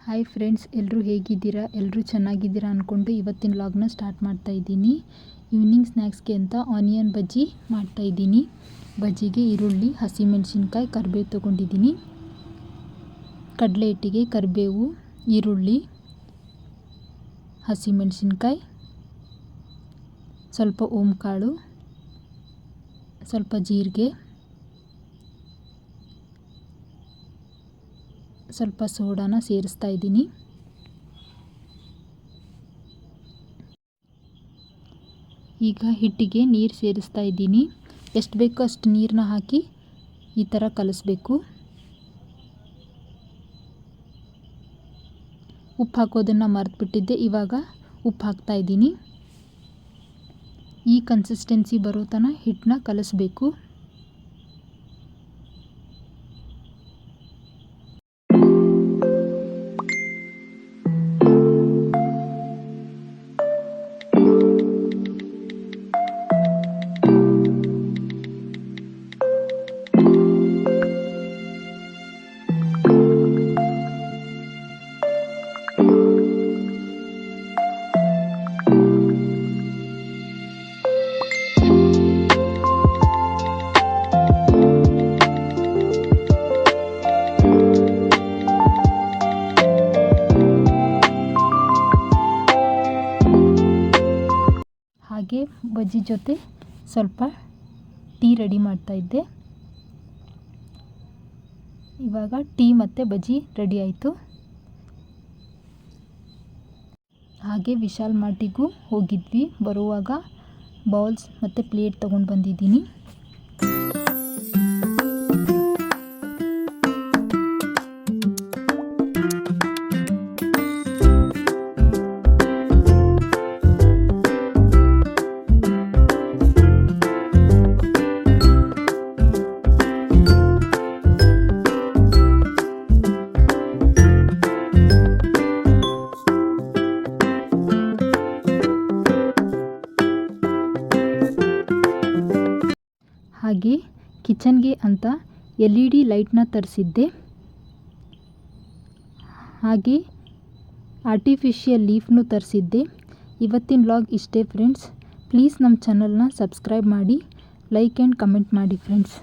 Hi friends, ಎಲ್ಲರೂ ಹೇಗಿದ್ದೀರಾ? ಎಲ್ಲರೂ ಚೆನ್ನಾಗಿದ್ದೀರಾ ಅಂದ್ಕೊಂಡು ಇವತ್ತಿನ ವ್ಲಾಗ್ನ ಸ್ಟಾರ್ಟ್ ಮಾಡ್ತಾ ಇದ್ದೀನಿ. ಈವ್ನಿಂಗ್ ಸ್ನ್ಯಾಕ್ಸ್ಗೆ ಅಂತ ಆನಿಯನ್ ಬಜ್ಜಿ ಮಾಡ್ತಾ ಇದ್ದೀನಿ. ಬಜ್ಜಿಗೆ ಈರುಳ್ಳಿ, ಹಸಿಮೆಣಸಿನ್ಕಾಯಿ, ಕರಿಬೇವು ತೊಗೊಂಡಿದ್ದೀನಿ. ಕಡಲೆ ಹಿಟ್ಟಿಗೆ ಕರಿಬೇವು, ಈರುಳ್ಳಿ, ಹಸಿಮೆಣಸಿನ್ಕಾಯಿ, ಸ್ವಲ್ಪ ಓಂಕಾಳು, ಸ್ವಲ್ಪ ಜೀರಿಗೆ, ಸ್ವಲ್ಪ ಸೋಡಾನ ಸೇರಿಸ್ತಾ ಇದ್ದೀನಿ. ಈಗ ಹಿಟ್ಟಿಗೆ ನೀರು ಸೇರಿಸ್ತಾ ಇದ್ದೀನಿ. ಎಷ್ಟು ಬೇಕೋ ಅಷ್ಟು ನೀರನ್ನ ಹಾಕಿ ಈ ಥರ ಕಲಿಸ್ಬೇಕು. ಉಪ್ಪು ಹಾಕೋದನ್ನು ಮರೆತುಬಿಟ್ಟಿದ್ದೆ, ಇವಾಗ ಉಪ್ಪು ಹಾಕ್ತಾ ಇದ್ದೀನಿ. ಈ ಕನ್ಸಿಸ್ಟೆನ್ಸಿ ಬರೋ ತನಕ ಹಿಟ್ಟನ್ನ ಕಲಿಸ್ಬೇಕು. ಹಾಗೆ ಬಜ್ಜಿ ಜೊತೆ ಸ್ವಲ್ಪ ಟೀ ರೆಡಿ ಮಾಡ್ತಾ ಇದ್ದೆ. ಇವಾಗ ಟೀ ಮತ್ತು ಬಜ್ಜಿ ರೆಡಿ ಆಯಿತು. ಹಾಗೆ ವಿಶಾಲ್ ಮಾರ್ಟಿಗೂ ಹೋಗಿದ್ವಿ. ಬರುವಾಗ ಬೌಲ್ಸ್ ಮತ್ತು ಪ್ಲೇಟ್ ತೊಗೊಂಡು ಬಂದಿದ್ದೀನಿ. ಹಾಗೆ ಕಿಚನ್ಗೆ ಅಂತ LED ಲೈಟ್ನ ತರಿಸಿದ್ದೆ. ಹಾಗೆ ಆರ್ಟಿಫಿಷಿಯಲ್ ಲೀಫ್ನು ತರಿಸಿದ್ದೆ. ಇವತ್ತಿನ ವ್ಲಾಗ್ ಇಷ್ಟೇ ಫ್ರೆಂಡ್ಸ್. ಪ್ಲೀಸ್ ನಮ್ಮ ಚಾನಲ್ನ ಸಬ್ಸ್ಕ್ರೈಬ್ ಮಾಡಿ, ಲೈಕ್ ಆ್ಯಂಡ್ ಕಮೆಂಟ್ ಮಾಡಿ ಫ್ರೆಂಡ್ಸ್.